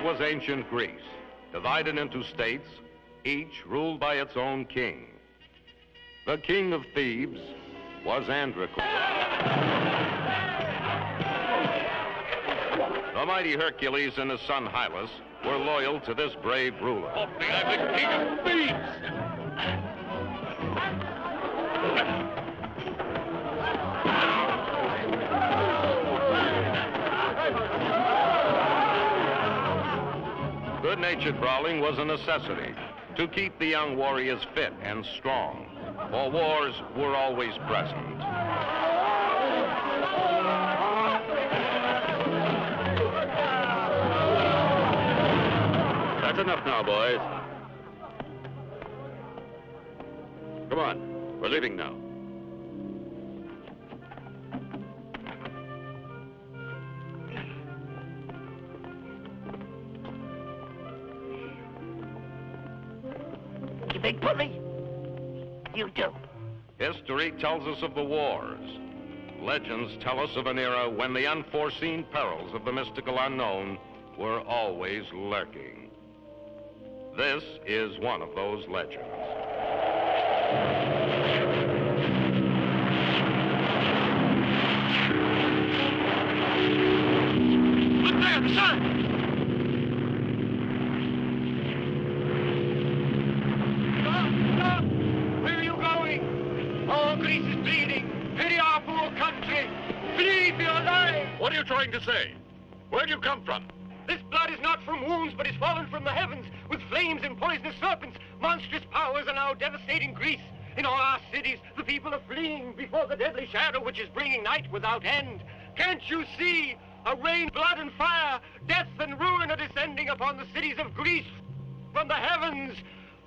was ancient Greece, divided into states, each ruled by its own king. The king of Thebes was Androcles. The mighty Hercules and his son Hylas were loyal to this brave ruler. I'm the king of Thebes! Good-natured brawling was a necessity to keep the young warriors fit and strong, for wars were always present. That's enough now, boys. Come on, we're leaving now. You big bully. You do. History tells us of the wars. Legends tell us of an era when the unforeseen perils of the mystical unknown were always lurking. This is one of those legends. Look there, the sun! Greece is bleeding. Pity our poor country. Flee for your lives. What are you trying to say? Where do you come from? This blood is not from wounds, but is fallen from the heavens, with flames and poisonous serpents. Monstrous powers are now devastating Greece. In all our cities, the people are fleeing before the deadly shadow which is bringing night without end. Can't you see? A rain, blood, and fire, death and ruin are descending upon the cities of Greece. From the heavens,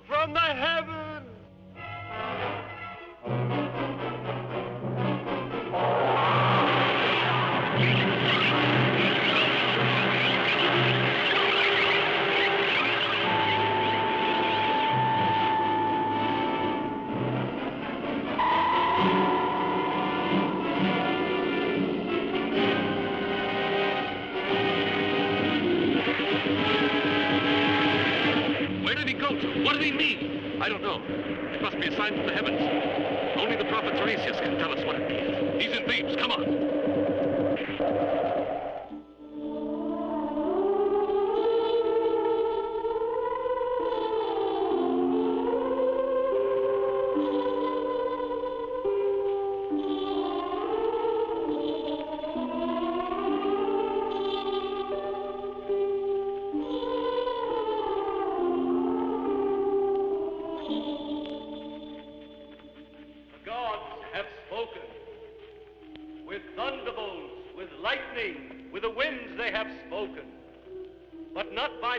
from the heavens. What did he mean? I don't know. It must be a sign from the heavens. Only the prophet Tiresias can tell us what it means. He's in Thebes. Come on.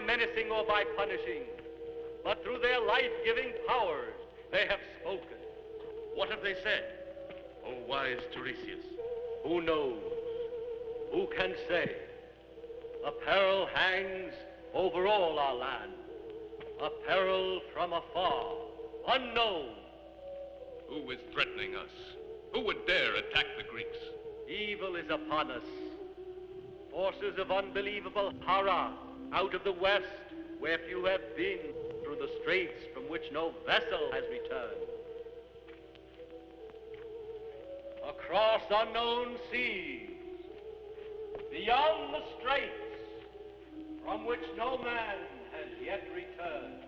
Menacing or by punishing, but through their life-giving powers they have spoken. What have they said? Oh, wise Tiresias. Who knows? Who can say? A peril hangs over all our land. A peril from afar, unknown. Who is threatening us? Who would dare attack the Greeks? Evil is upon us. Forces of unbelievable horror out of the west, where few have been, through the straits from which no vessel has returned. Across unknown seas, beyond the straits, from which no man has yet returned.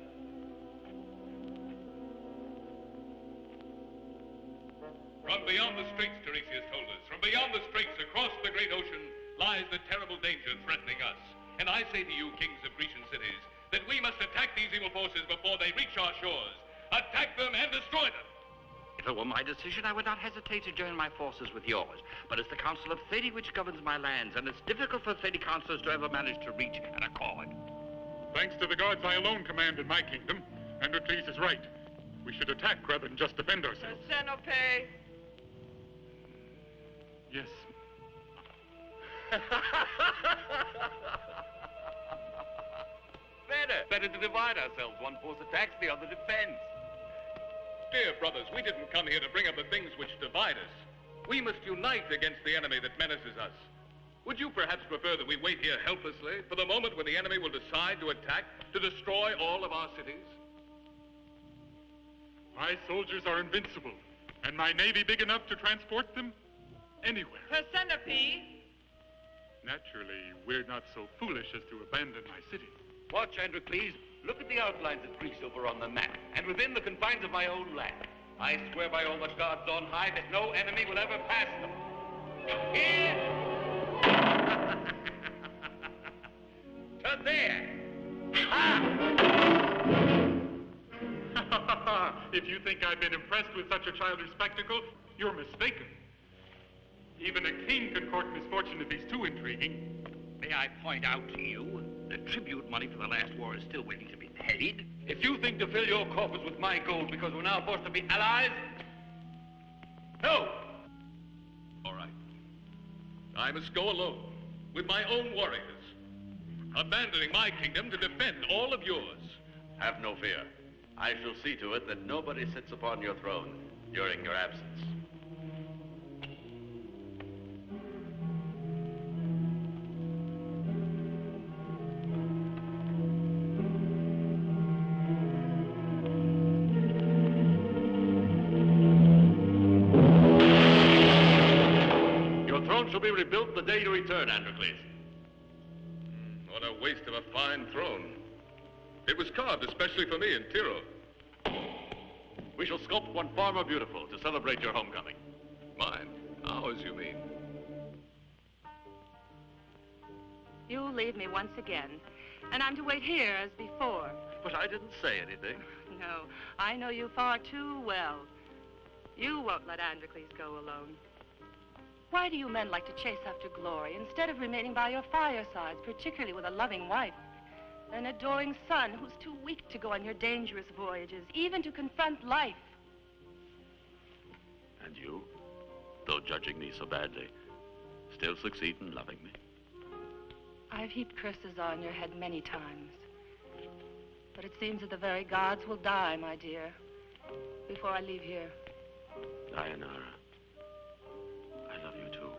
From beyond the straits, Tiresias told us, from beyond the straits, across the great ocean, lies the terrible danger threatening us. And I say to you, kings of Grecian cities, that we must attack these evil forces before they reach our shores. Attack them and destroy them. If it were my decision, I would not hesitate to join my forces with yours. But it's the Council of Thebe which governs my lands, and it's difficult for Thebe councilors to ever manage to reach an accord. Thanks to the gods I alone command in my kingdom, Androcles is right. We should attack rather than just defend ourselves. Xenope. Yes. Better to divide ourselves. One force attacks, the other defends. Dear brothers, we didn't come here to bring up the things which divide us. We must unite against the enemy that menaces us. Would you perhaps prefer that we wait here helplessly for the moment when the enemy will decide to attack, to destroy all of our cities? My soldiers are invincible, and my navy big enough to transport them anywhere. Persephone! Naturally, we're not so foolish as to abandon my city. Watch, Androcles. Look at the outlines of Greece over on the map, and within the confines of my own land. I swear by all the gods on high that no enemy will ever pass them. Here! To there! If you think I've been impressed with such a childish spectacle, you're mistaken. Even a king can court misfortune if he's too intriguing. May I point out to you, the tribute money for the last war is still waiting to be paid. If you think to fill your coffers with my gold because we're now forced to be allies, no. All right. I must go alone, with my own warriors, abandoning my kingdom to defend all of yours. Have no fear. I shall see to it that nobody sits upon your throne during your absence. Your throne shall be rebuilt the day you return, Androcles. What a waste of a fine throne. It was carved especially for me in Tiro. We shall sculpt one far more beautiful to celebrate your homecoming. Mine? Ours, you mean? You leave me once again, and I'm to wait here as before. But I didn't say anything. No, I know you far too well. You won't let Androcles go alone. Why do you men like to chase after glory instead of remaining by your firesides, particularly with a loving wife? An adoring son who's too weak to go on your dangerous voyages, even to confront life. And you, though judging me so badly, still succeed in loving me? I've heaped curses on your head many times. But it seems that the very gods will die, my dear, before I leave here. Dianara, I love you too.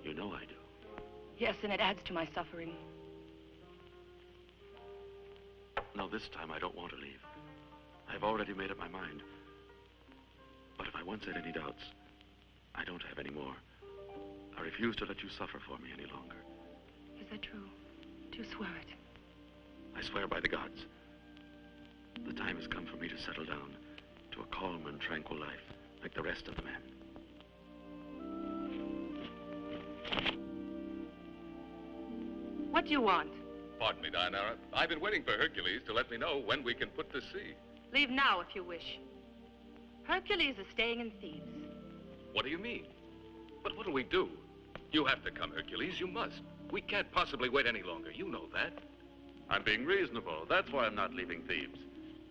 You know I do. Yes, and it adds to my suffering. No, this time I don't want to leave. I've already made up my mind. But if I once had any doubts, I don't have any more. I refuse to let you suffer for me any longer. Is that true? Do you swear it? I swear by the gods. The time has come for me to settle down to a calm and tranquil life, like the rest of the men. What do you want? Pardon me, Dianara. I've been waiting for Hercules to let me know when we can put to sea. Leave now if you wish. Hercules is staying in Thebes. What do you mean? But what'll we do? You have to come, Hercules. You must. We can't possibly wait any longer. You know that. I'm being reasonable. That's why I'm not leaving Thebes.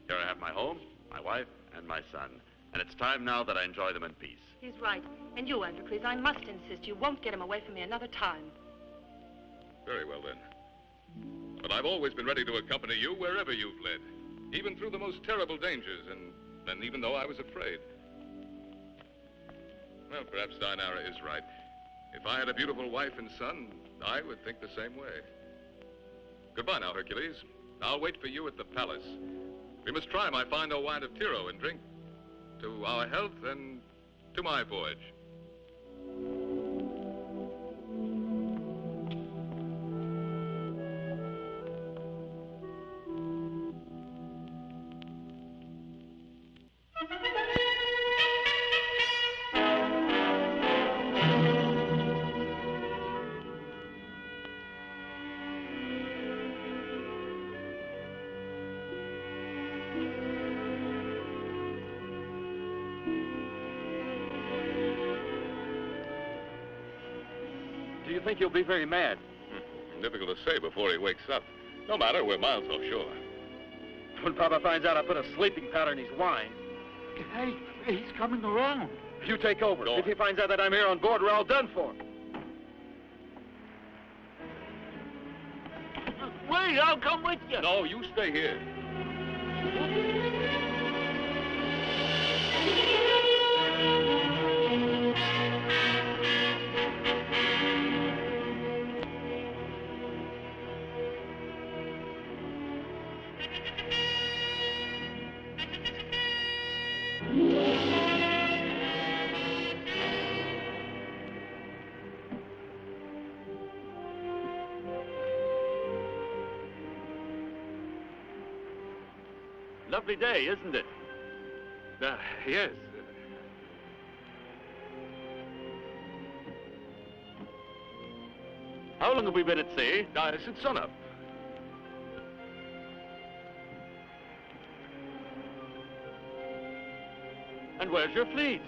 Here I have my home, my wife, and my son. And it's time now that I enjoy them in peace. He's right. And you, Androcles, I must insist you won't get him away from me another time. Very well, then. But I've always been ready to accompany you wherever you've led, even through the most terrible dangers, and even though I was afraid. Well, perhaps Dianara is right. If I had a beautiful wife and son, I would think the same way. Goodbye now, Hercules. I'll wait for you at the palace. We must try my fine old wine of Tiro and drink to our health and to my voyage. Do you think he'll be very mad? Difficult to say before he wakes up. No matter, we're miles offshore. When Papa finds out I put a sleeping powder in his wine. Hey, he's coming around. You take over. Go If on. he finds out that I'm here on board, we're all done for. Wait, I'll come with you. No, you stay here. Lovely day, isn't it? Yes. How long have we been at sea? Since sunup. And where's your fleet?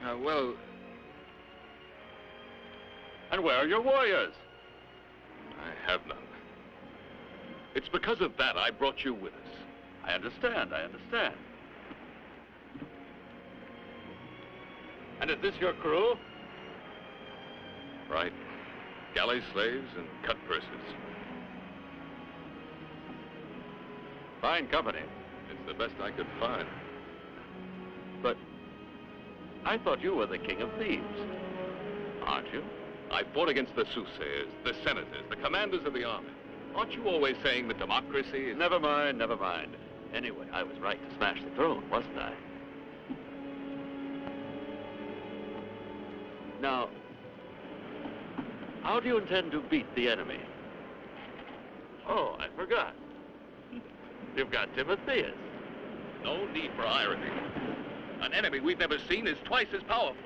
Well... And where are your warriors? I have none. It's because of that I brought you with us. I understand. And is this your crew? Right. Galley slaves and cut purses. Fine company. It's the best I could find. But I thought you were the king of Thebes. Aren't you? I fought against the soothsayers, the senators, the commanders of the army. Aren't you always saying that democracy is... Never mind. Anyway, I was right to smash the throne, wasn't I? Now, how do you intend to beat the enemy? Oh, I forgot. You've got Timotheus. No need for irony. An enemy we've never seen is twice as powerful.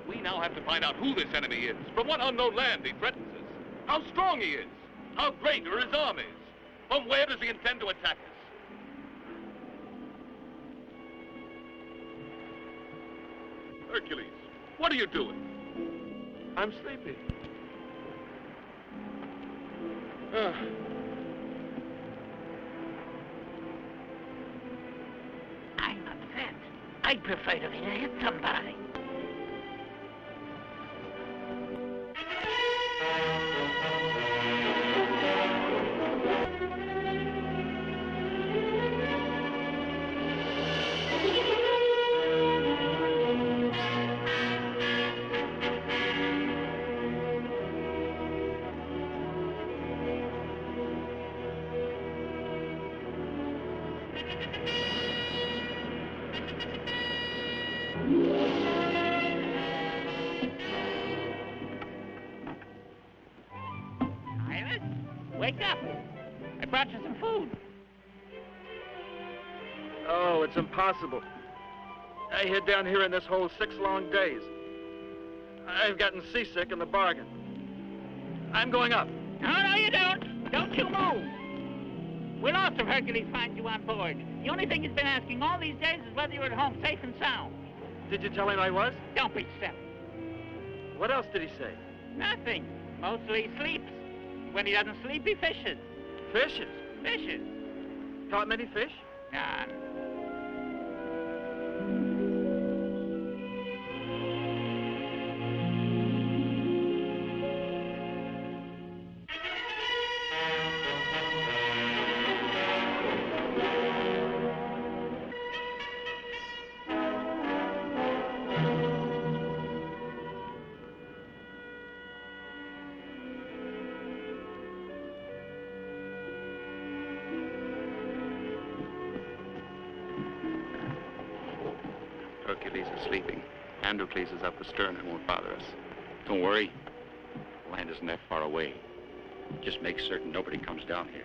We now have to find out who this enemy is, from what unknown land he threatens us, how strong he is, how great are his armies, from where does he intend to attack us? Hercules, what are you doing? I'm sleepy. I'm upset. I'd prefer to hit somebody. Wake up! I brought you some food. Oh, it's impossible. I hid down here in this hole 6 long days. I've gotten seasick in the bargain. I'm going up. No, you don't. Don't you move. We're lost if Hercules finds you on board. The only thing he's been asking all these days is whether you're at home safe and sound. Did you tell him I was? Don't be silly. What else did he say? Nothing. Mostly he sleeps. When he doesn't sleep, he fishes. Fishes? Fishes. Caught many fish? Nah. Hercules is sleeping. Androcles is up astern and won't bother us. Don't worry. Land isn't that far away. Just make certain nobody comes down here.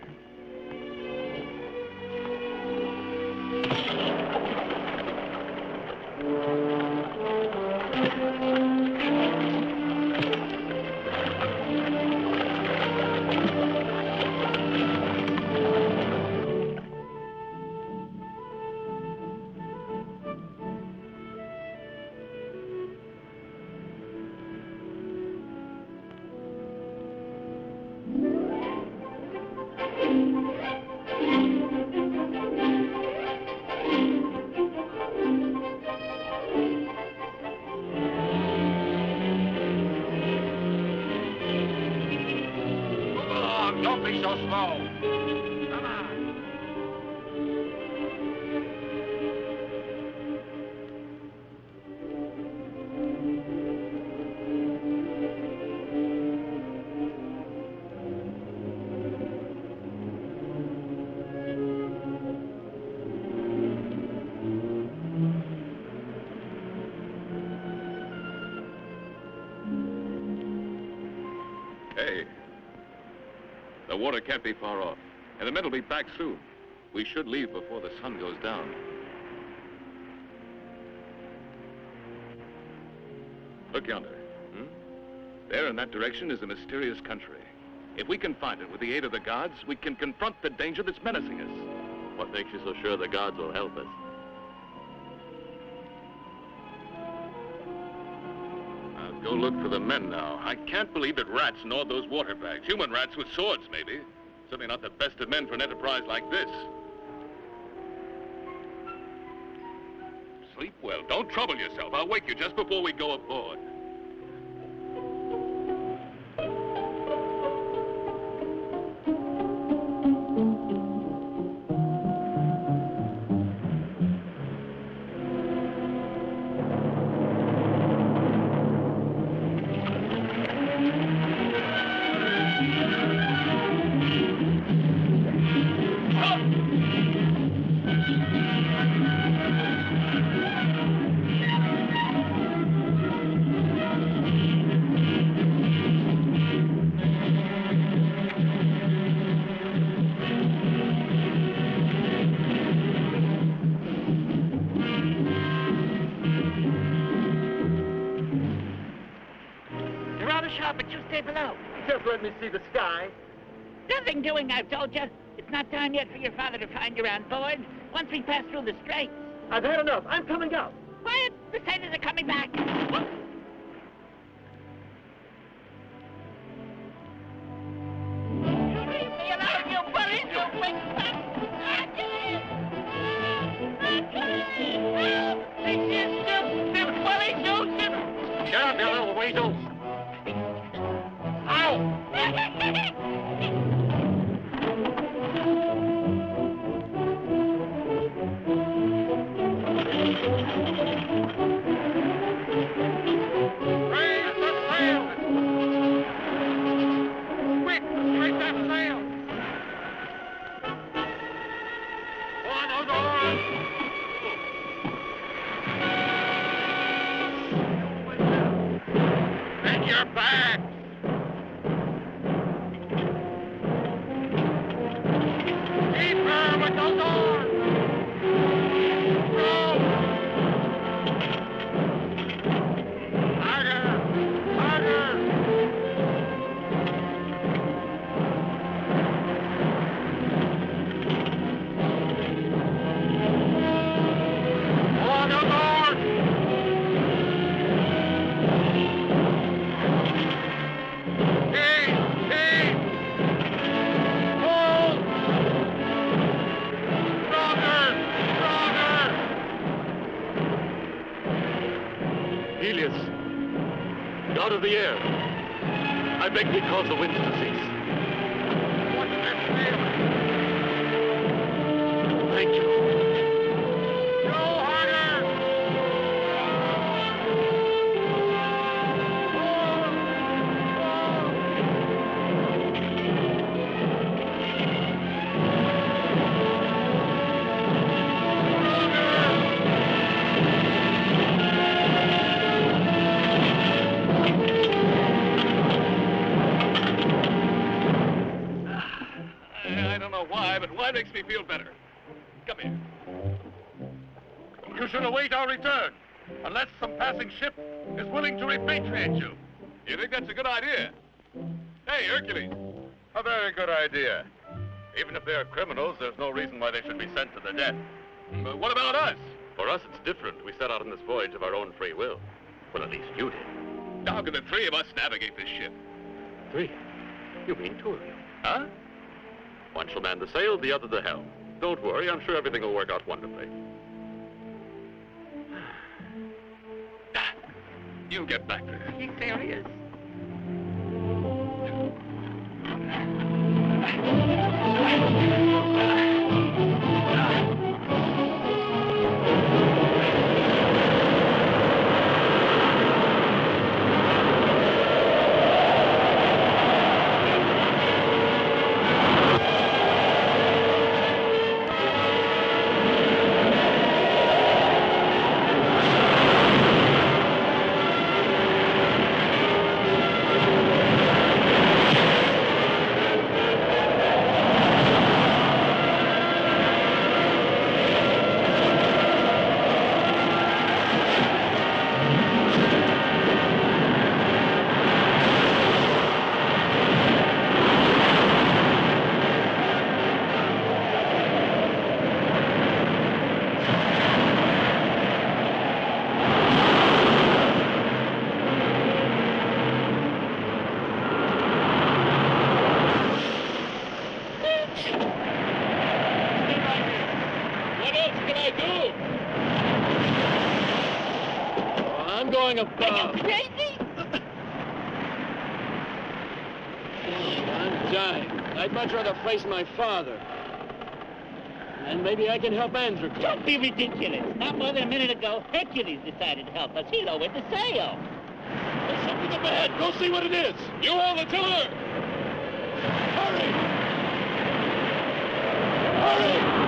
Don't be so slow. Come on. The water can't be far off, and the men will be back soon. We should leave before the sun goes down. Look yonder. There in that direction is a mysterious country. If we can find it with the aid of the gods, we can confront the danger that's menacing us. What makes you so sure the gods will help us? I'll go look for the men now. I can't believe that rats gnawed those water bags. Human rats with swords, maybe. Certainly not the best of men for an enterprise like this. Sleep well. Don't trouble yourself. I'll wake you just before we go aboard. Let me see the sky. Nothing doing, I've told you. It's not time yet for your father to find you on board. Once we pass through the straits. I've had enough. I'm coming out. Quiet! The sailors are coming back. Leave me alone, you bullies, you big fat Hercules! Hercules! This is the bullies, you... Shut up, you little weasels. Ow! Out of the air. I beg thee cause the winds to cease. What's that sail? Thank you. Go harder! Why makes me feel better. Come here. You should await our return, unless some passing ship is willing to repatriate you. You think that's a good idea? Hey, Hercules. A very good idea. Even if they are criminals, there's no reason why they should be sent to the death. But what about us? For us, it's different. We set out on this voyage of our own free will. Well, at least you did. How can the three of us navigate this ship? Three? You mean two of you? Huh? One shall man the sail, the other the helm. Don't worry, I'm sure everything will work out wonderfully. You get back there. He's serious. going about? Are you crazy? I'm dying. I'd much rather face my father. And maybe I can help Androcles. Don't be ridiculous. Not more than a minute ago, Hercules decided to help us. He lowered the sail. There's something up ahead. Go see what it is. You hold the tiller. Hurry! Hurry!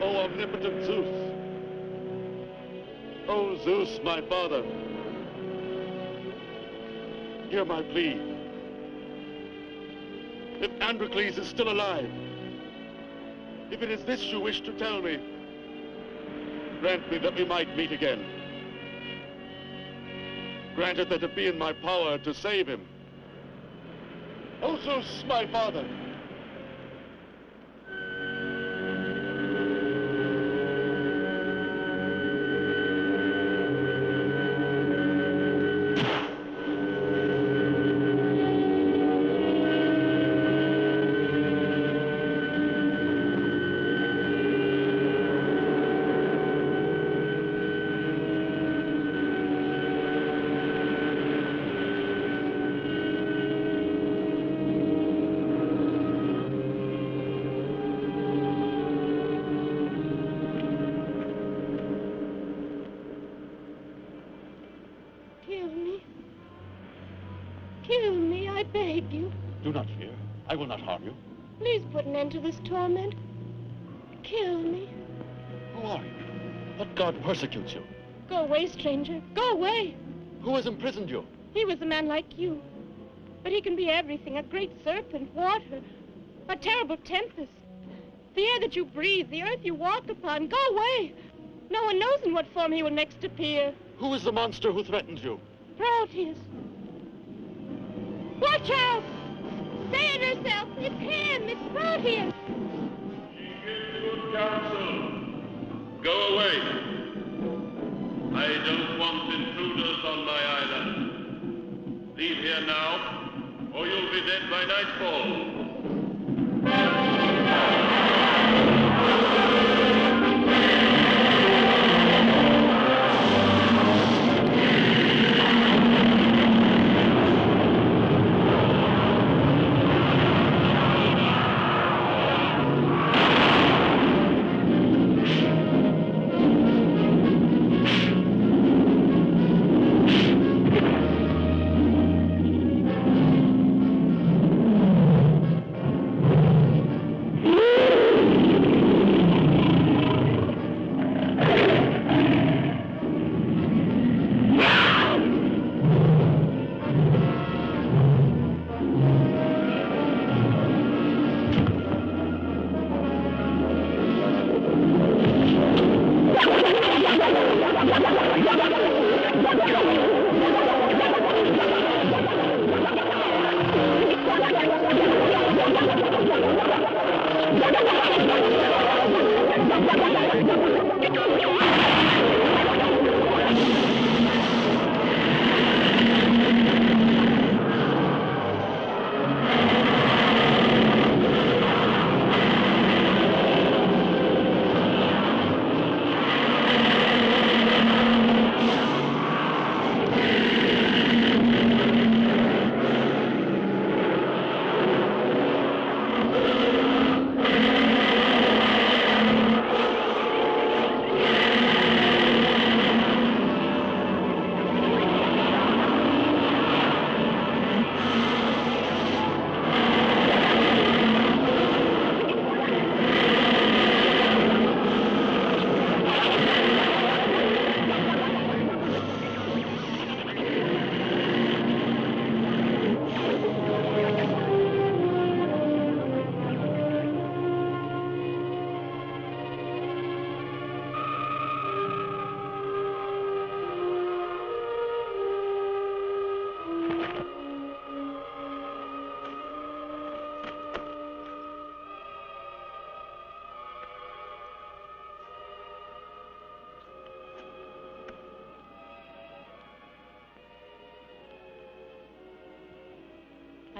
Omnipotent Zeus. Oh, Zeus, my father. Hear my plea. If Androcles is still alive, if it is this you wish to tell me, grant me that we might meet again. Grant it that it be in my power to save him. Oh, Zeus, my father. Kill me, I beg you. Do not fear. I will not harm you. Please put an end to this torment. Kill me. Who are you? What god persecutes you? Go away, stranger. Go away. Who has imprisoned you? He was a man like you. But he can be everything. A great serpent, water, a terrible tempest. The air that you breathe, the earth you walk upon. Go away. No one knows in what form he will next appear. Who is the monster who threatens you? Proteus. Watch out! Save yourself! It's him! It's Proteus! She gives good counsel. Go away. I don't want intruders on my island. Leave here now, or you'll be dead by nightfall.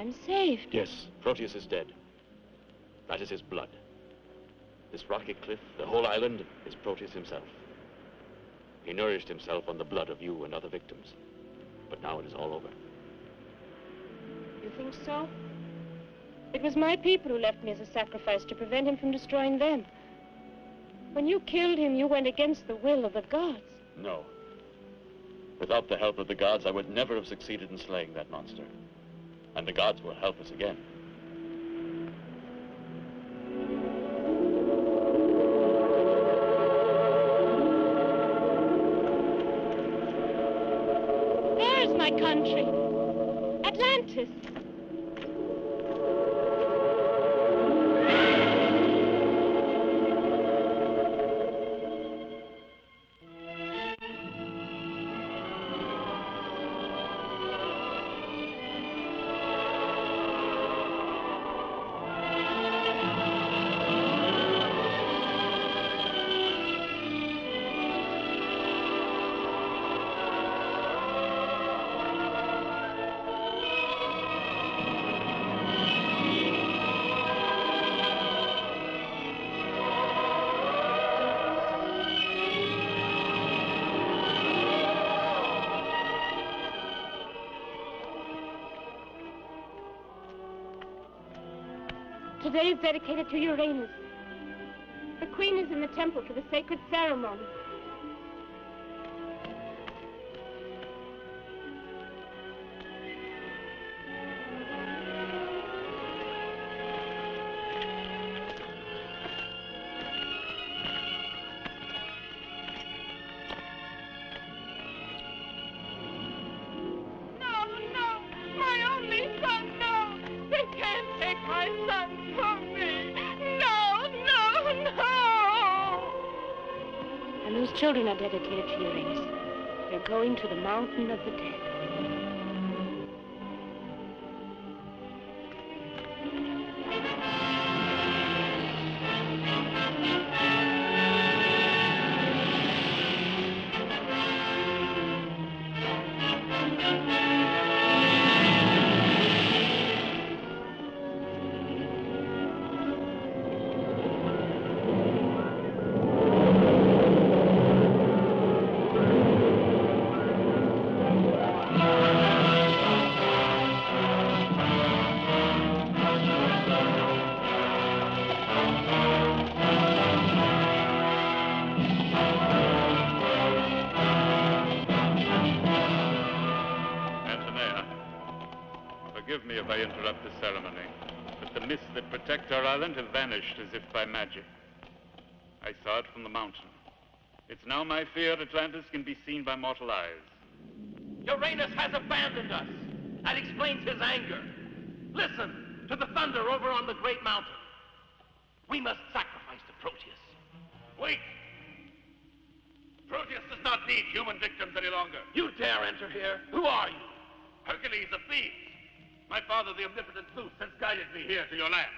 I'm saved. Yes, Proteus is dead. That is his blood. This rocky cliff, the whole island, is Proteus himself. He nourished himself on the blood of you and other victims. But now it is all over. You think so? It was my people who left me as a sacrifice to prevent him from destroying them. When you killed him, you went against the will of the gods. No. Without the help of the gods, I would never have succeeded in slaying that monster. And the gods will help us again. There's my country. Atlantis. Today is dedicated to Uranus. The queen is in the temple for the sacred ceremony. Children are dedicated to Uranus. They're going to the mountain of the dead. Forgive me if I interrupt the ceremony, but the mists that protect our island have vanished as if by magic. I saw it from the mountain. It's now my fear Atlantis can be seen by mortal eyes. Uranus has abandoned us. That explains his anger. Listen to the thunder over on the great mountain. We must sacrifice to Proteus. Wait! Proteus does not need human victims any longer. You dare enter here? Who are you? Hercules of Thebes. My father, the omnipotent Zeus, has guided me here to your land.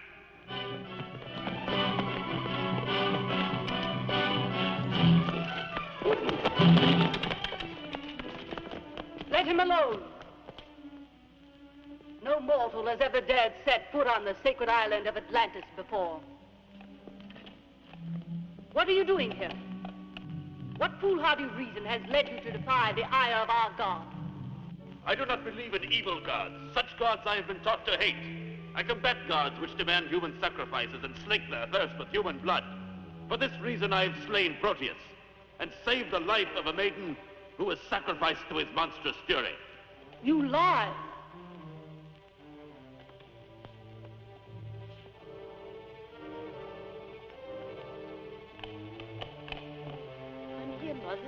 Let him alone. No mortal has ever dared set foot on the sacred island of Atlantis before. What are you doing here? What foolhardy reason has led you to defy the ire of our God? I do not believe in evil gods. Such gods I have been taught to hate. I combat gods which demand human sacrifices and slake their thirst with human blood. For this reason I have slain Proteus and saved the life of a maiden who was sacrificed to his monstrous fury. You lie. I'm here, Mother.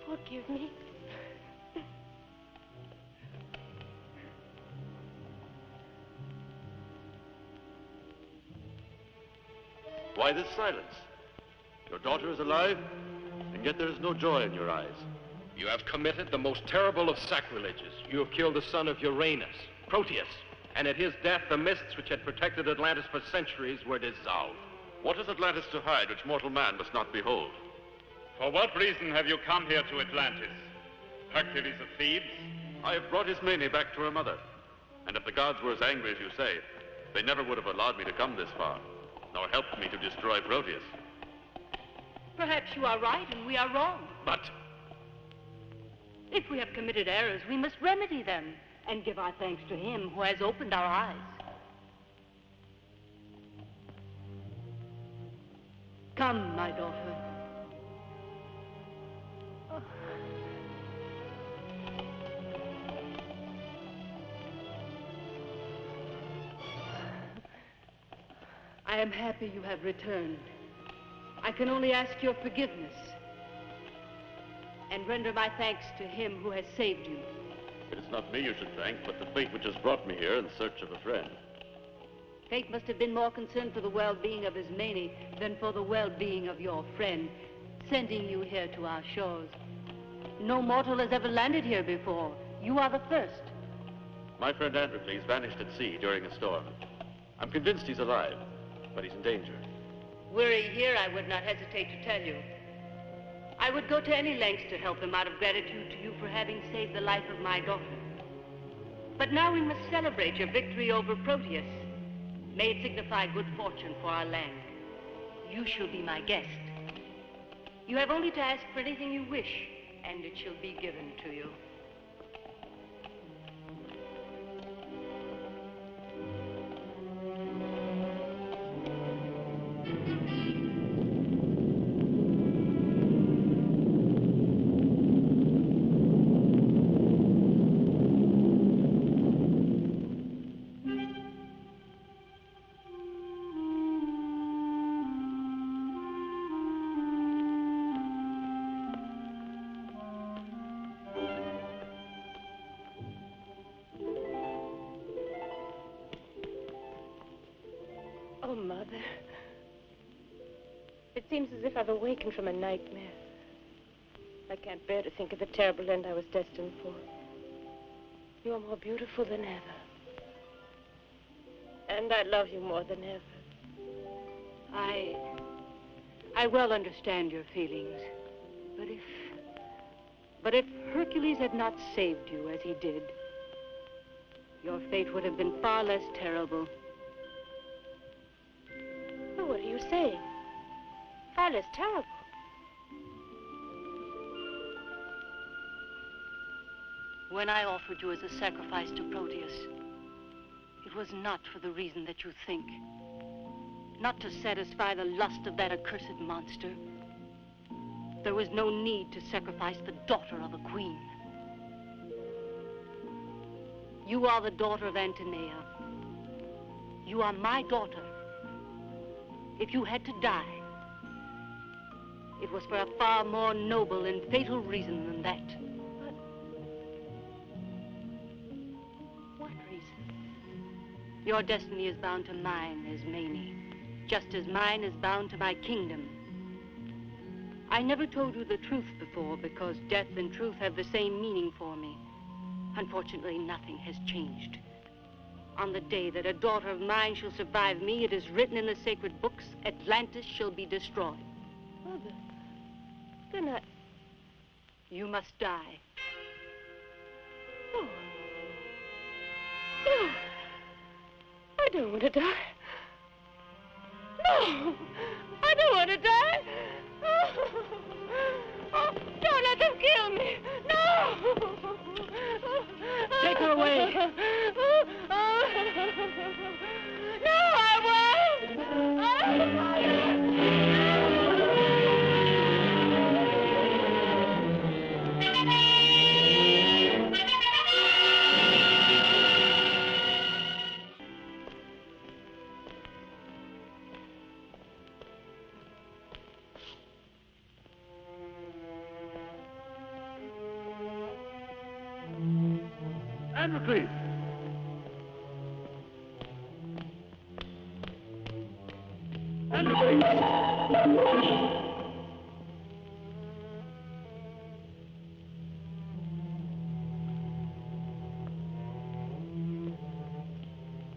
Forgive me. Why this silence? Your daughter is alive, and yet there is no joy in your eyes. You have committed the most terrible of sacrileges. You have killed the son of Uranus, Proteus, and at his death the mists which had protected Atlantis for centuries were dissolved. What has Atlantis to hide which mortal man must not behold? For what reason have you come here to Atlantis? Hercules of Thebes? I have brought Ismene back to her mother. And if the gods were as angry as you say, they never would have allowed me to come this far, nor helped me to destroy Proteus. Perhaps you are right and we are wrong. But if we have committed errors, we must remedy them and give our thanks to him who has opened our eyes. Come, my daughter. I am happy you have returned. I can only ask your forgiveness and render my thanks to him who has saved you. It is not me you should thank, but the fate which has brought me here in search of a friend. Fate must have been more concerned for the well-being of Ismene than for the well-being of your friend, sending you here to our shores. No mortal has ever landed here before. You are the first. My friend Androcles vanished at sea during a storm. I'm convinced he's alive, but he's in danger. Were he here, I would not hesitate to tell you. I would go to any lengths to help him out of gratitude to you for having saved the life of my daughter. But now we must celebrate your victory over Proteus. May it signify good fortune for our land. You shall be my guest. You have only to ask for anything you wish, and it shall be given to you. Oh, Mother. It seems as if I've awakened from a nightmare. I can't bear to think of the terrible end I was destined for. You're more beautiful than ever. And I love you more than ever. I well understand your feelings. But if Hercules had not saved you as he did, your fate would have been far less terrible. Oh, what are you saying? Far less terrible. When I offered you as a sacrifice to Proteus, it was not for the reason that you think. Not to satisfy the lust of that accursed monster. There was no need to sacrifice the daughter of a queen. You are the daughter of Antinea. You are my daughter. If you had to die, it was for a far more noble and fatal reason than that. But what reason? Your destiny is bound to mine, Ismene, just as mine is bound to my kingdom. I never told you the truth before because death and truth have the same meaning for me. Unfortunately, nothing has changed. On the day that a daughter of mine shall survive me, it is written in the sacred books, Atlantis shall be destroyed. Mother, then You must die. No. No. I don't want to die. No. I don't want to die. Oh, don't let them kill me. No. Take her away. No, I won't. Androcles!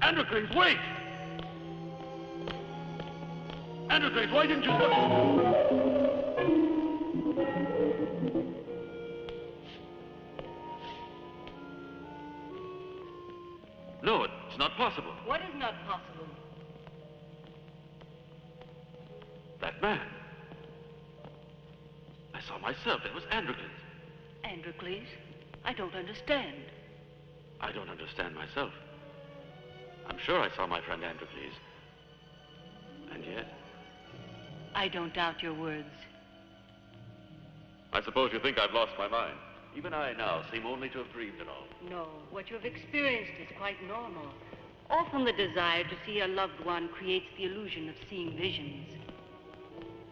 Androcles, wait! Androcles, why didn't you... No, it's not possible. What is not possible? That man. I saw myself. It was Androcles. Androcles? I don't understand. I don't understand myself. I'm sure I saw my friend Androcles. And yet... I don't doubt your words. I suppose you think I've lost my mind. Even I now seem only to have dreamed it all. No, what you have experienced is quite normal. Often the desire to see a loved one creates the illusion of seeing visions.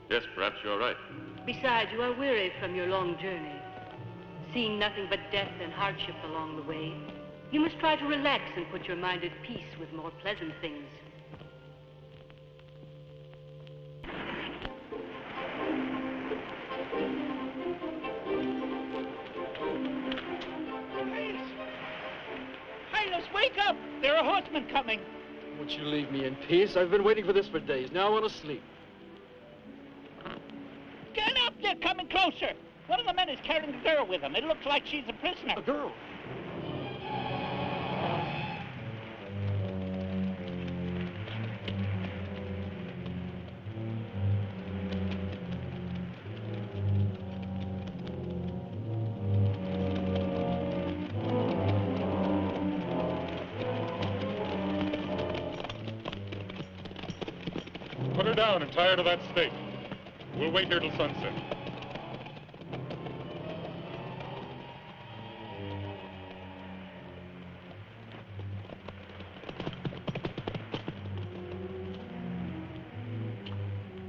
Yes, perhaps you're right. Besides, you are weary from your long journey. Seeing nothing but death and hardship along the way, you must try to relax and put your mind at peace with more pleasant things. Wake up! There are horsemen coming. Won't you leave me in peace? I've been waiting for this for days. Now I want to sleep. Get up! They're coming closer. One of the men is carrying a girl with him. It looks like she's a prisoner. A girl? Put her down and tie her to that stake. We'll wait here till sunset.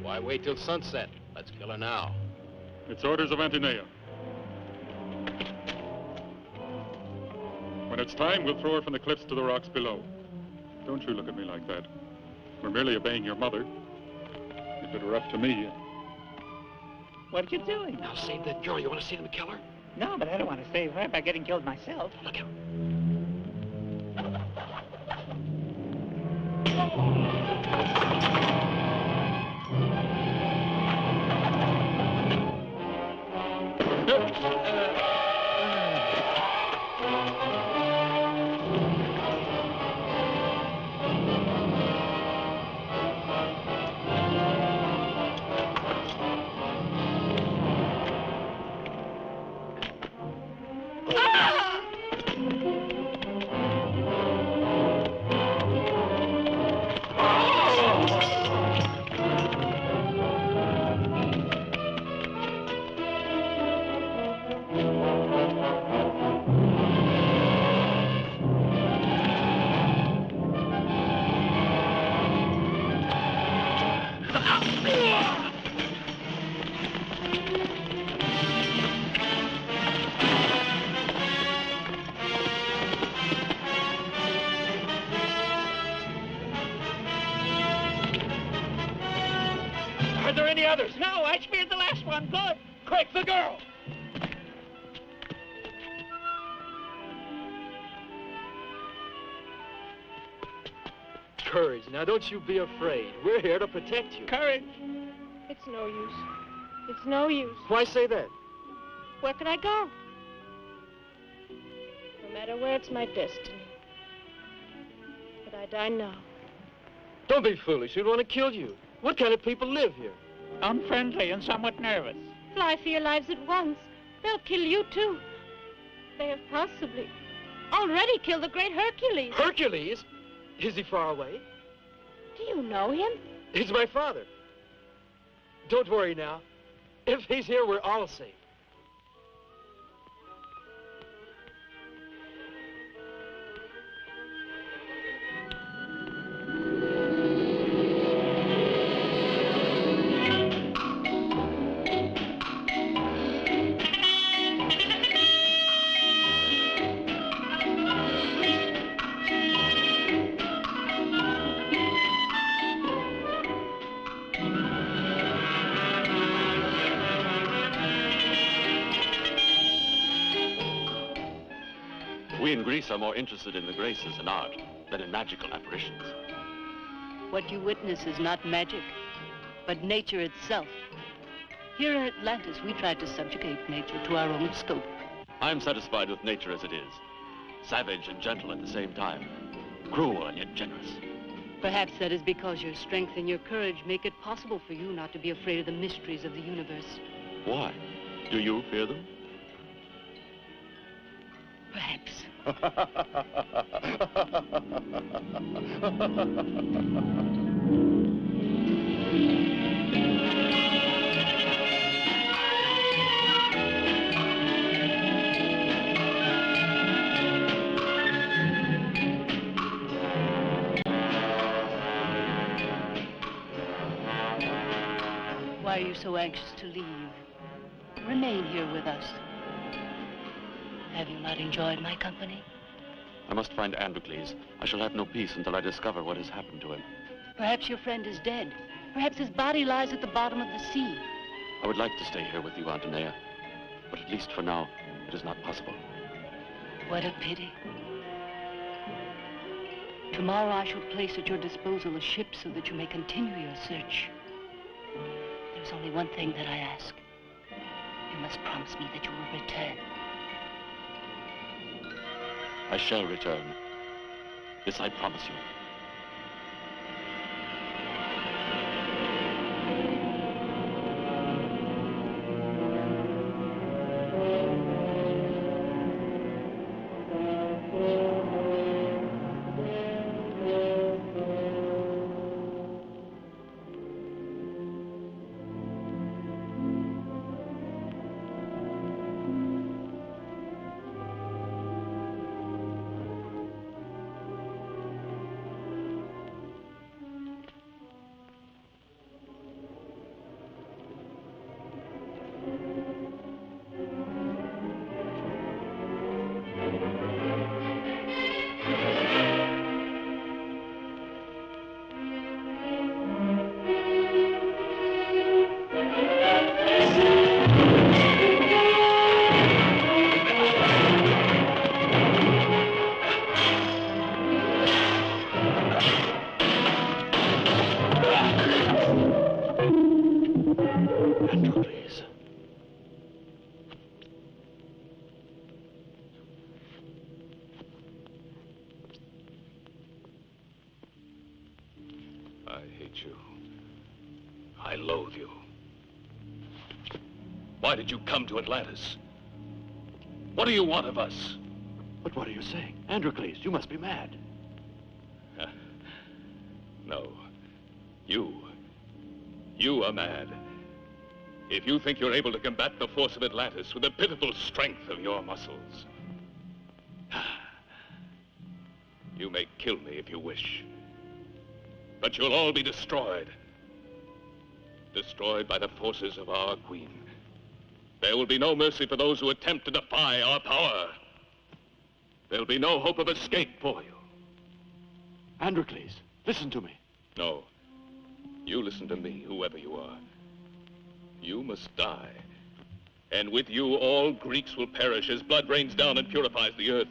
Why wait till sunset? Let's kill her now. It's orders of Antinea. When it's time, we'll throw her from the cliffs to the rocks below. Don't you look at me like that. We're merely obeying your mother. If it were up to me... What are you doing? Now save that girl. You want to see them kill her? No, but I don't want to save her by getting killed myself. Look out. Are there any others? No, I speared the last one. good. Quick, the girl! Courage. Now, don't you be afraid. We're here to protect you. Courage. It's no use. It's no use. Why say that? Where could I go? No matter where, it's my destiny. But I die now. Don't be foolish. We'd want to kill you. What kind of people live here? Unfriendly and somewhat nervous. Fly for your lives at once. They'll kill you, too. They have possibly already killed the great Hercules. Hercules? Is he far away? Do you know him? He's my father. Don't worry now. If he's here, we're all safe. We in Greece are more interested in the graces and art than in magical apparitions. What you witness is not magic, but nature itself. Here in Atlantis, we try to subjugate nature to our own scope. I'm satisfied with nature as it is. Savage and gentle at the same time. Cruel and yet generous. Perhaps that is because your strength and your courage make it possible for you not to be afraid of the mysteries of the universe. Why? Do you fear them? Perhaps. Why are you so anxious to leave? Remain here with us. Have you not enjoyed my company? I must find Androcles. I shall have no peace until I discover what has happened to him. Perhaps your friend is dead. Perhaps his body lies at the bottom of the sea. I would like to stay here with you, Antinea. But at least for now, it is not possible. What a pity. Tomorrow I shall place at your disposal a ship so that you may continue your search. There's only one thing that I ask. You must promise me that you will return. I shall return. This I promise you. I loathe you. Why did you come to Atlantis? What do you want of us? But what are you saying? Androcles, you must be mad. No. You are mad. If you think you're able to combat the force of Atlantis with the pitiful strength of your muscles. You may kill me if you wish. But you'll all be destroyed. Destroyed by the forces of our queen. There will be no mercy for those who attempt to defy our power. There'll be no hope of escape for you. Androcles, listen to me. No. You listen to me, whoever you are. You must die. And with you, all Greeks will perish as blood rains down and purifies the earth.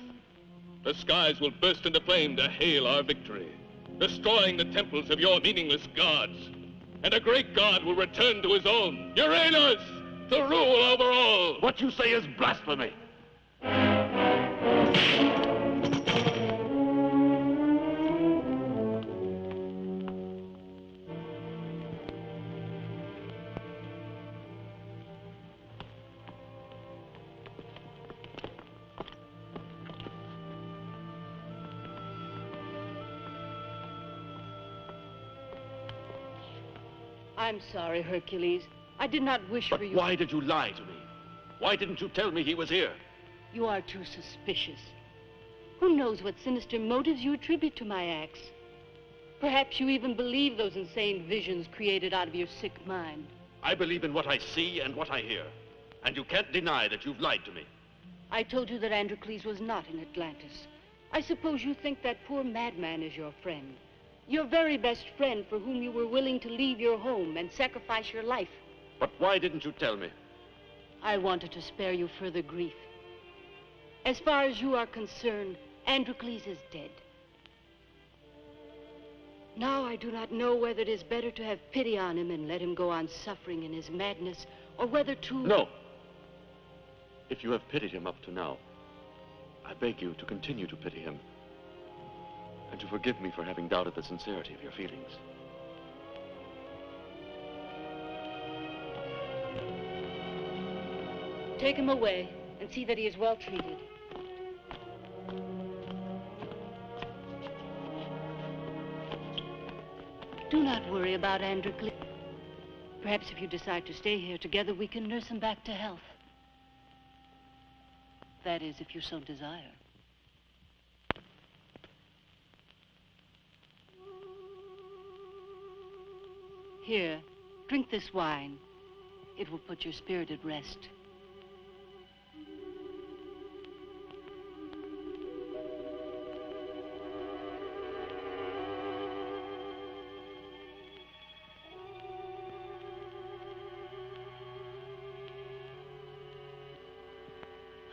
The skies will burst into flame to hail our victory, destroying the temples of your meaningless gods. And a great god will return to his own, Uranus, to rule over all. What you say is blasphemy. I'm sorry, Hercules. I did not wish for you. Why did you lie to me? Why didn't you tell me he was here? You are too suspicious. Who knows what sinister motives you attribute to my acts? Perhaps you even believe those insane visions created out of your sick mind. I believe in what I see and what I hear. And you can't deny that you've lied to me. I told you that Androcles was not in Atlantis. I suppose you think that poor madman is your friend. Your very best friend for whom you were willing to leave your home and sacrifice your life. But why didn't you tell me? I wanted to spare you further grief. As far as you are concerned, Androcles is dead. Now I do not know whether it is better to have pity on him and let him go on suffering in his madness, or whether to... No. If you have pitied him up to now, I beg you to continue to pity him, and to forgive me for having doubted the sincerity of your feelings. Take him away and see that he is well treated. Do not worry about Androcles. Perhaps if you decide to stay here together, we can nurse him back to health. That is, if you so desire. Here, drink this wine. It will put your spirit at rest.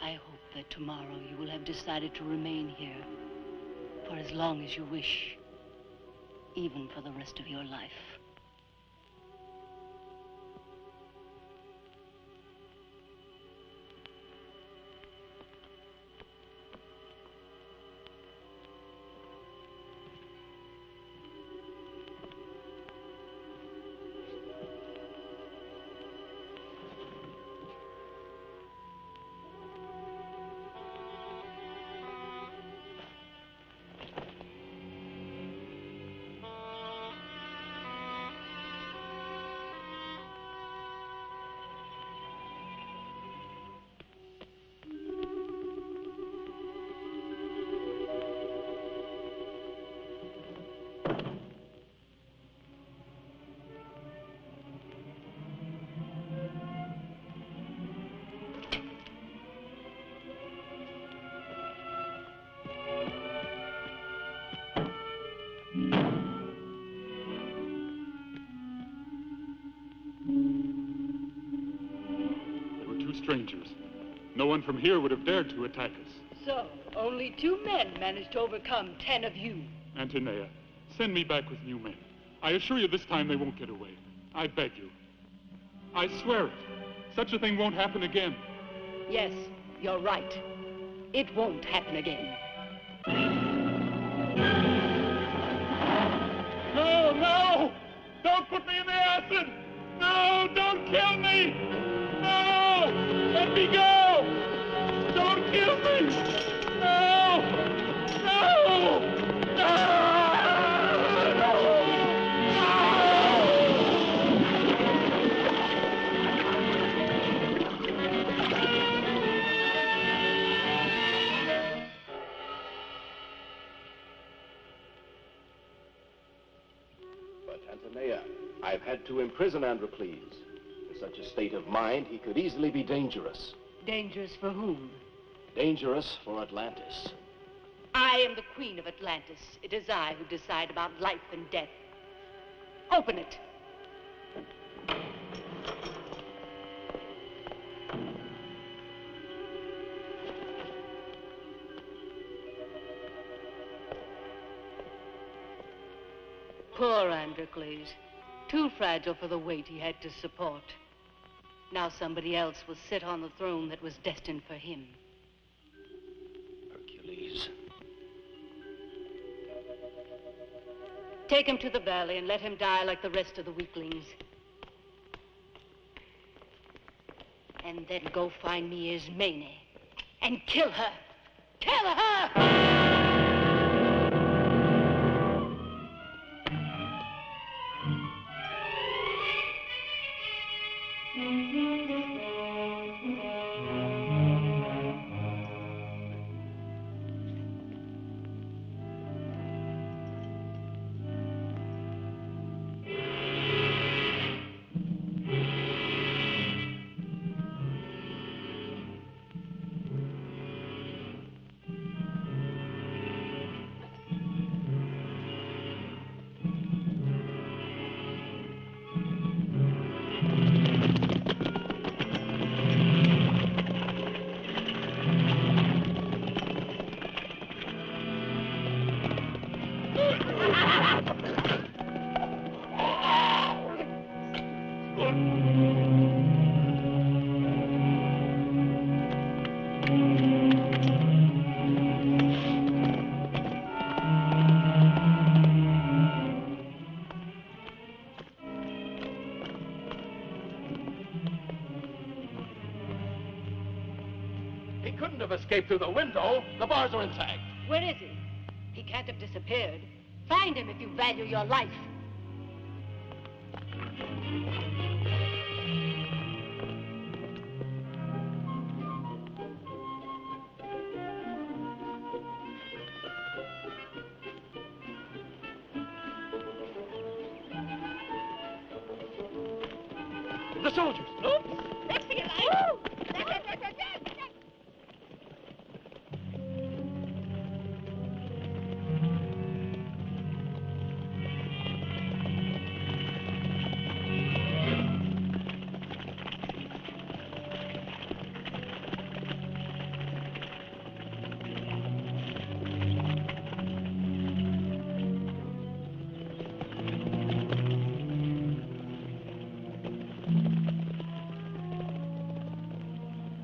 I hope that tomorrow you will have decided to remain here for as long as you wish, even for the rest of your life. Strangers. No one from here would have dared to attack us. So, only 2 men managed to overcome 10 of you. Antinea, send me back with new men. I assure you this time they won't get away. I beg you. I swear it. Such a thing won't happen again. Yes, you're right. It won't happen again. No, no! Don't put me in the acid! No, don't kill me! No! Let me go! Don't kill me! No! No! No! But, Antinea, I've had to imprison Androcles. In such a state of mind, he could easily be dangerous. Dangerous for whom? Dangerous for Atlantis. I am the Queen of Atlantis. It is I who decide about life and death. Open it. Poor Androcles. Too fragile for the weight he had to support. Now somebody else will sit on the throne that was destined for him. Hercules. Take him to the valley and let him die like the rest of the weaklings. And then go find me Ismene and kill her. Kill her! He couldn't have escaped through the window. The bars are intact. Where is he? He can't have disappeared. Find him if you value your life. The soldiers. Oops! That's the alive!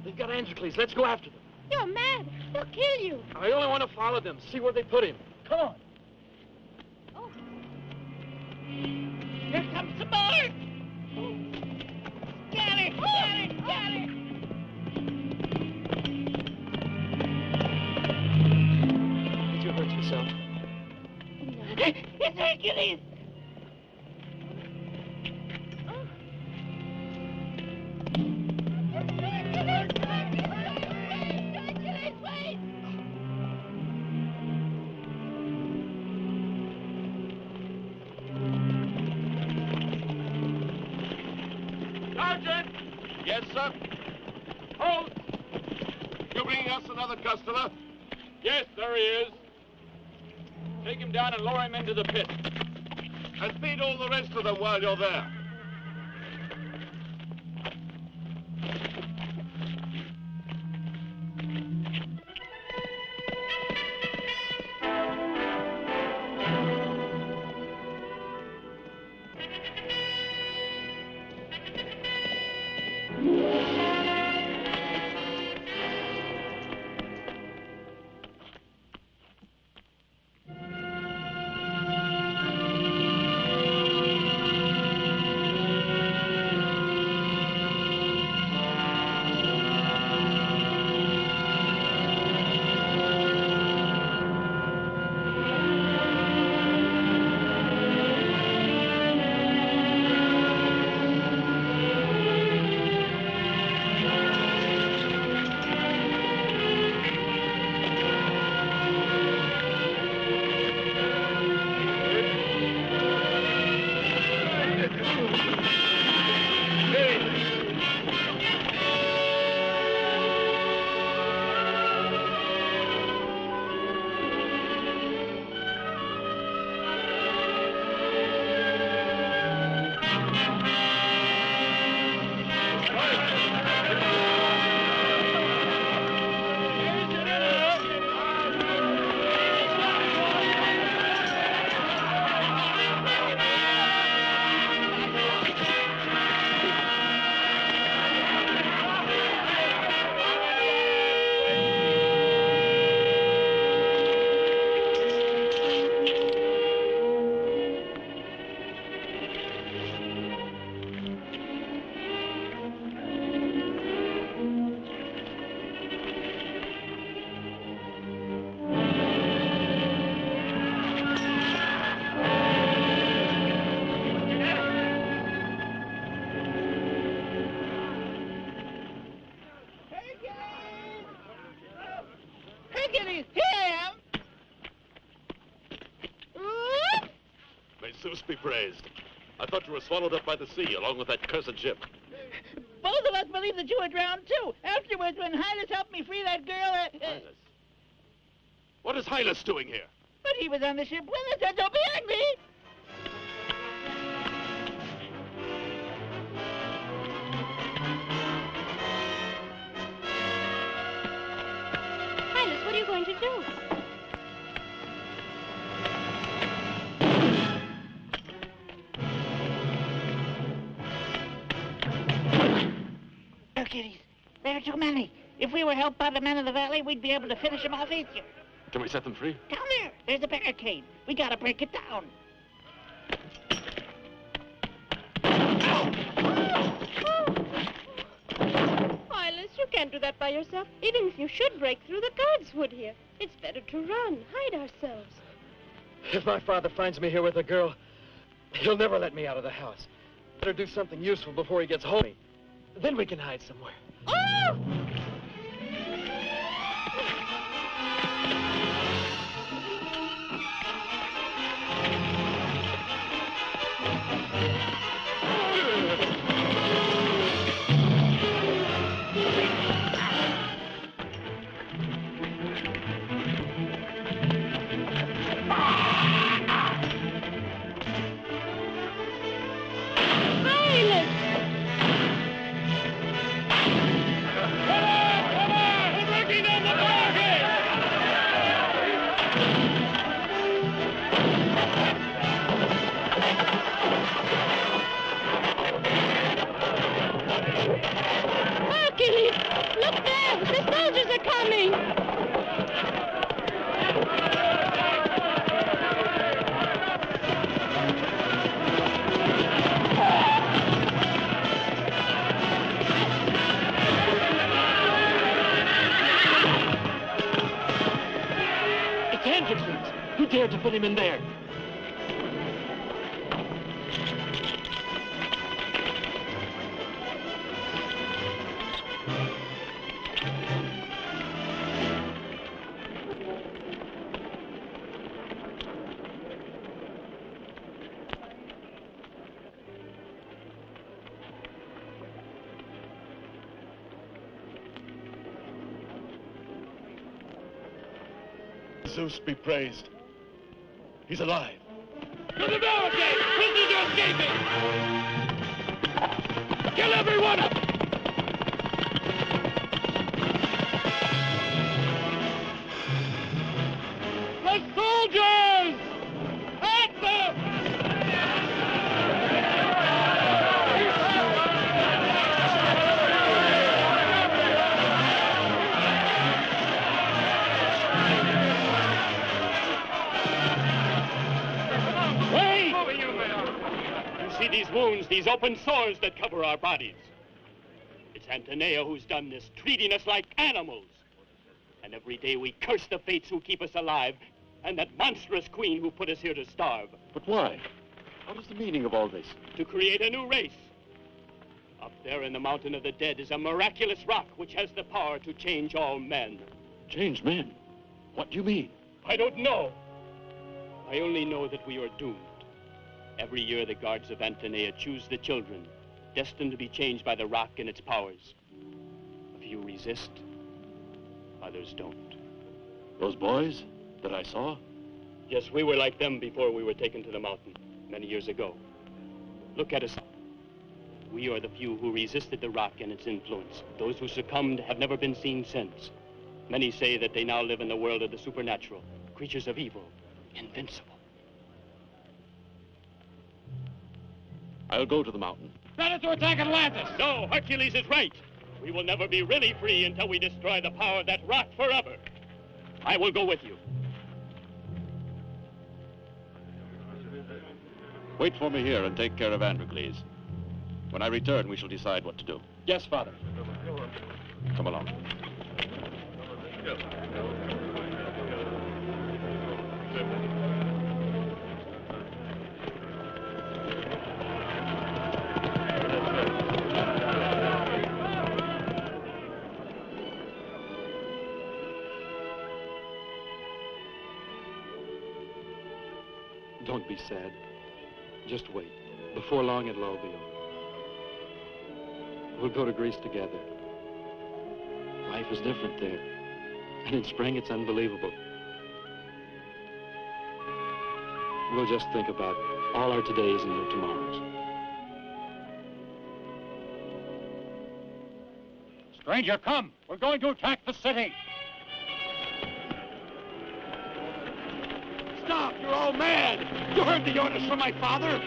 They've got Androcles. Let's go after them. You're mad. They'll kill you. I only want to follow them, see where they put him. Come on. Oh. Here comes the board! Got it! Got it! Got it! Did you hurt yourself? It's Hercules! Sergeant! Yes, sir? Hold! You bringing us another customer? Yes, there he is. Take him down and lower him into the pit. And feed all the rest of them while you're there. Hercules, here I am. May Zeus be praised. I thought you were swallowed up by the sea along with that cursed ship. Both of us believe that you were drowned, too. Afterwards, when Hylas helped me free that girl... Hylas? What is Hylas doing here? But he was on the ship with us, so behind me. Hylas, what are you going to do? Hercules, there are too many. If we were helped by the men of the valley, we'd be able to finish them off easier. Can we set them free? Come here. There's a barricade. We gotta break it down. Hylas, you can't do that by yourself. Even if you should break through, the guards would here. It's better to run, hide ourselves. If my father finds me here with a girl, he'll never let me out of the house. Better do something useful before he gets home. Then we can hide somewhere. Oh! Hercules! Look there! The soldiers are coming! It's Androcles! Who dared to put him in there? Zeus be praised. He's alive. To the barricade! Prisoners are escaping! Kill every one of them! The soldiers! At them! See these wounds, these open sores that cover our bodies. It's Antinea who's done this, treating us like animals. And every day we curse the fates who keep us alive, and that monstrous queen who put us here to starve. But why? What is the meaning of all this? To create a new race. Up there in the mountain of the dead is a miraculous rock which has the power to change all men. Change men? What do you mean? I don't know. I only know that we are doomed. Every year, the guards of Antinea choose the children, destined to be changed by the rock and its powers. A few resist, others don't. Those boys that I saw? Yes, we were like them before we were taken to the mountain, many years ago. Look at us. We are the few who resisted the rock and its influence. Those who succumbed have never been seen since. Many say that they now live in the world of the supernatural, creatures of evil, invincible. I'll go to the mountain. Ready to attack Atlantis! No, Hercules is right. We will never be really free until we destroy the power of that rock forever. I will go with you. Wait for me here and take care of Androcles. When I return, we shall decide what to do. Yes, Father. Come along. Don't be sad. Just wait. Before long, it'll all be over. We'll go to Greece together. Life is different there. And in spring, it's unbelievable. We'll just think about all our todays and our tomorrows. Stranger, come. We're going to attack the city. Stop! You're all mad! You heard the orders from my father?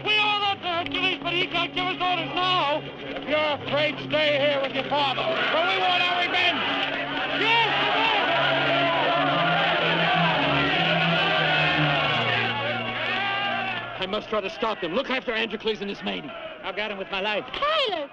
We owe that to Hercules, but he can't give us orders now. If you're afraid, stay here with your father. But we want our revenge. Yes! I must try to stop them. Look after Androcles and Ismene. I'll get him with my life. Tyler!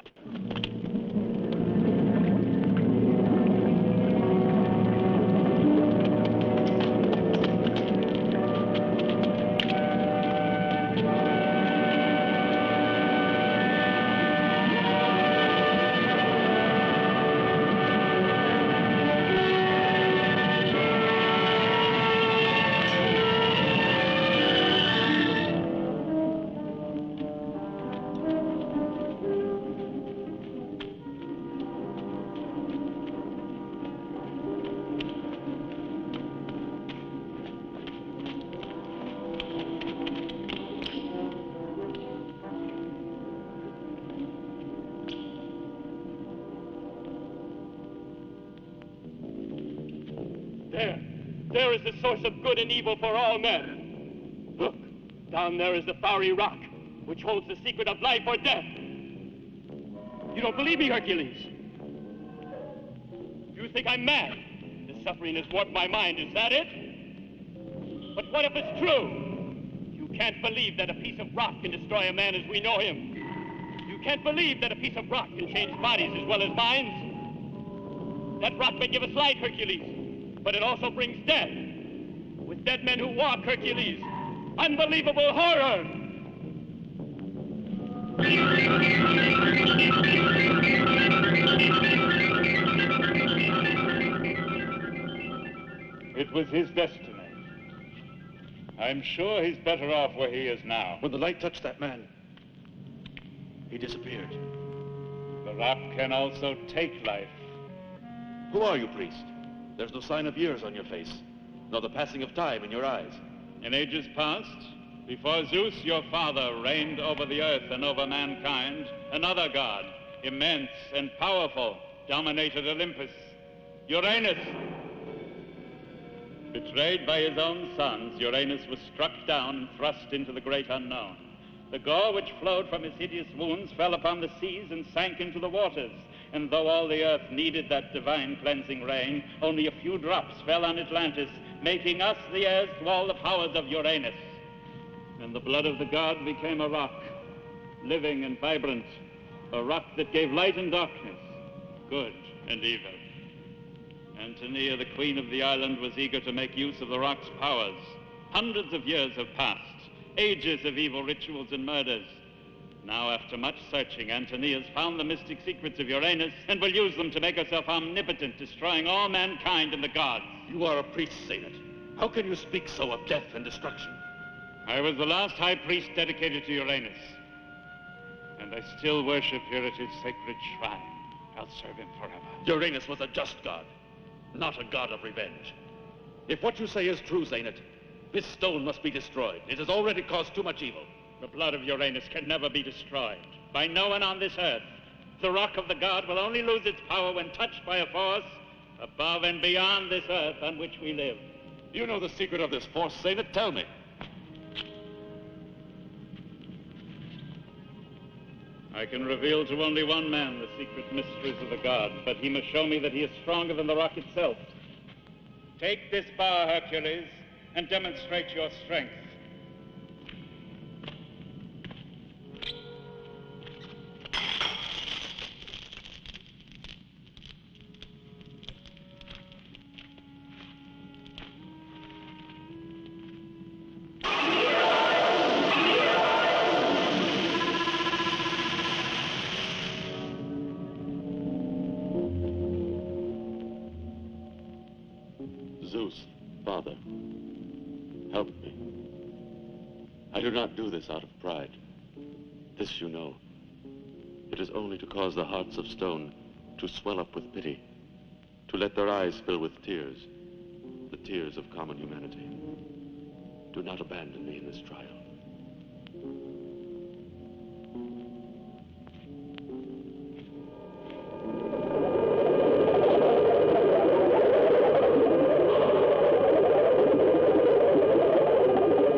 There is the source of good and evil for all men. Look, down there is the fiery rock, which holds the secret of life or death. You don't believe me, Hercules? You think I'm mad? The suffering has warped my mind, is that it? But what if it's true? You can't believe that a piece of rock can destroy a man as we know him. You can't believe that a piece of rock can change bodies as well as minds. That rock may give us light, Hercules, but it also brings death. With dead men who walk, Hercules. Unbelievable horror! It was his destiny. I'm sure he's better off where he is now. When the light touched that man, he disappeared. The rock can also take life. Who are you, priest? There's no sign of years on your face, nor the passing of time in your eyes. In ages past, before Zeus, your father, reigned over the earth and over mankind, another god, immense and powerful, dominated Olympus. Uranus. Betrayed by his own sons, Uranus was struck down and thrust into the great unknown. The gore which flowed from his hideous wounds fell upon the seas and sank into the waters. And though all the earth needed that divine cleansing rain, only a few drops fell on Atlantis, making us the heirs to all the powers of Uranus. And the blood of the god became a rock, living and vibrant, a rock that gave light and darkness, good and evil. Antinea, the queen of the island, was eager to make use of the rock's powers. Hundreds of years have passed, ages of evil rituals and murders. Now, after much searching, Antinea has found the mystic secrets of Uranus and will use them to make herself omnipotent, destroying all mankind and the gods. You are a priest, Saint. How can you speak so of death and destruction? I was the last high priest dedicated to Uranus, and I still worship here at his sacred shrine. I'll serve him forever. Uranus was a just god, not a god of revenge. If what you say is true, Zaynat, this stone must be destroyed. It has already caused too much evil. The blood of Uranus can never be destroyed by no one on this earth. The rock of the god will only lose its power when touched by a force above and beyond this earth on which we live. You know the secret of this force, Zaynat. Tell me. I can reveal to only one man the secret mysteries of the god, but he must show me that he is stronger than the rock itself. Take this bar, Hercules, and demonstrate your strength. Zeus, Father, help me. I do not do this out of pride. This you know. It is only to cause the hearts of stone to swell up with pity, to let their eyes fill with tears, the tears of common humanity. Do not abandon me in this trial.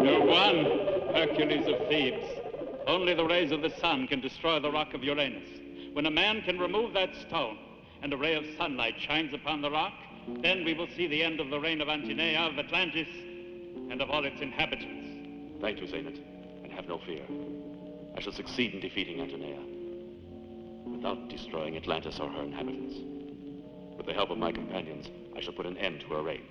You won, Hercules of Thebes. Only the rays of the sun can destroy the rock of Uranus. When a man can remove that stone, and a ray of sunlight shines upon the rock, then we will see the end of the reign of Antinea, of Atlantis, and of all its inhabitants. Thank you, Zeynep, and have no fear. I shall succeed in defeating Antinea, without destroying Atlantis or her inhabitants. With the help of my companions, I shall put an end to her reign.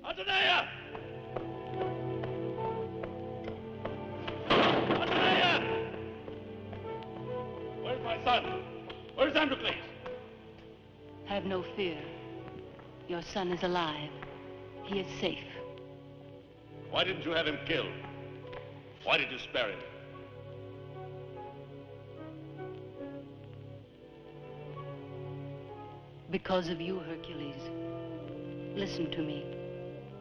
Antinea! Antinea! Where's my son? Where's Androcles? Have no fear. Your son is alive. He is safe. Why didn't you have him killed? Why did you spare him? Because of you, Hercules. Listen to me.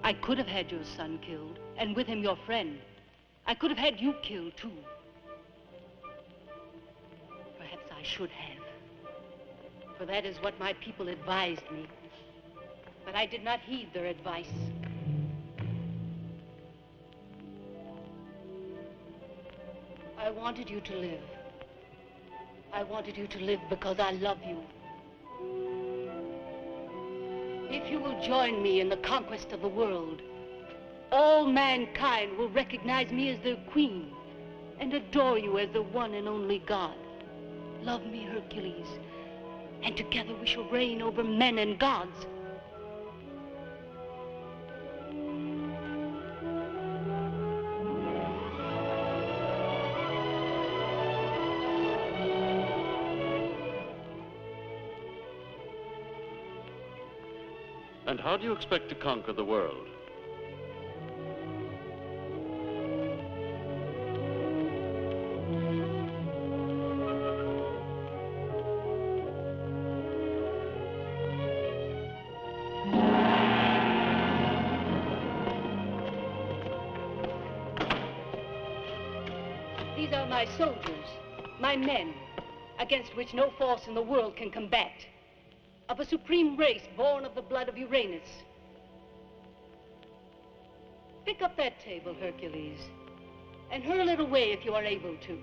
I could have had your son killed, and with him your friend. I could have had you killed, too. Perhaps I should have. For that is what my people advised me. But I did not heed their advice. I wanted you to live. I wanted you to live because I love you. If you will join me in the conquest of the world, all mankind will recognize me as their queen and adore you as the one and only God. Love me, Hercules, and together we shall reign over men and gods. And how do you expect to conquer the world? These are my soldiers, my men, against which no force in the world can combat. Of a supreme race born of the blood of Uranus. Pick up that table, Hercules, and hurl it away if you are able to.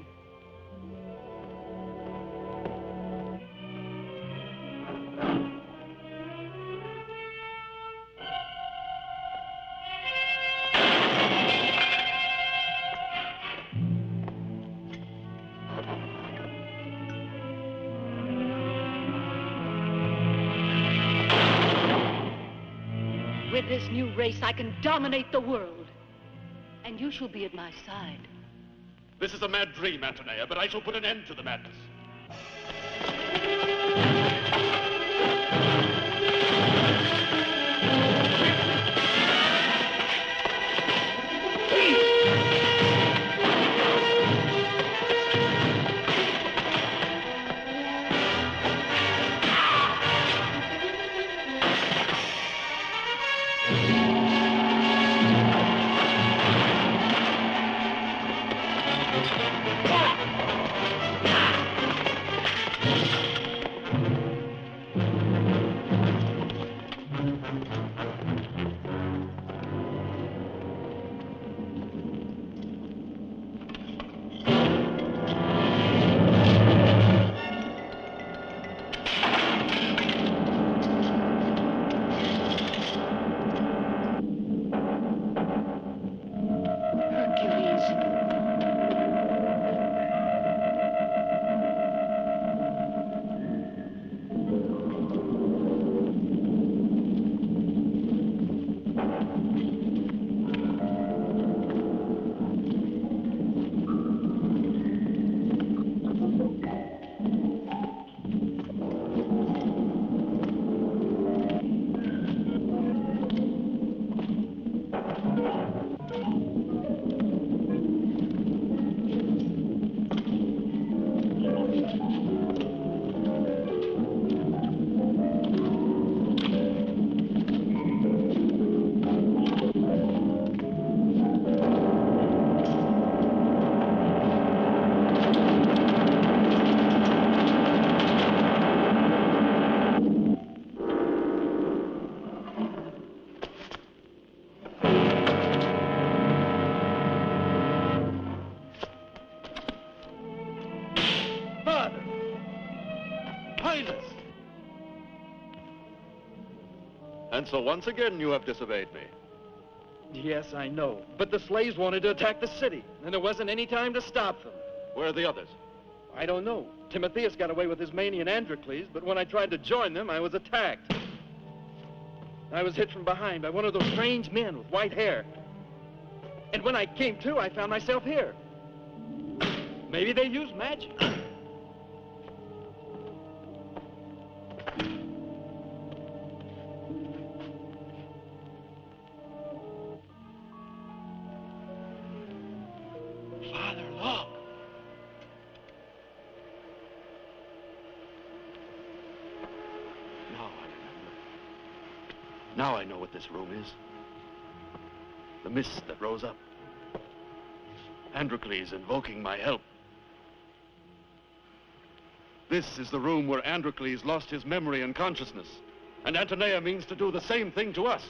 With this new race, I can dominate the world. And you shall be at my side. This is a mad dream, Antinea, but I shall put an end to the madness. And so once again you have disobeyed me. Yes, I know. But the slaves wanted to attack the city, and there wasn't any time to stop them. Where are the others? I don't know. Timotheus got away with Ismene and Androcles, but when I tried to join them, I was attacked. I was hit from behind by one of those strange men with white hair. And when I came to, I found myself here. Maybe they used magic. Father, look. Now I know what this room is. The mist that rose up. Androcles invoking my help. This is the room where Androcles lost his memory and consciousness. And Antinea means to do the same thing to us.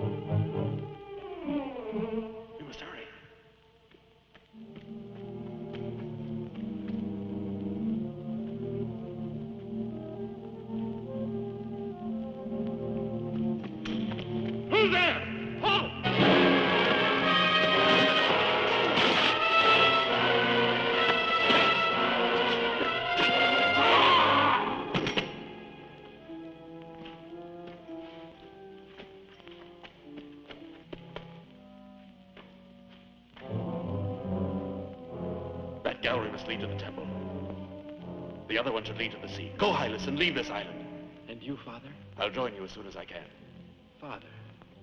We must hurry. Who's there? Halt! That gallery must lead to the temple. The other one should lead to the sea. Go, Hylas, and leave this island. And you, Father? I'll join you as soon as I can. Father.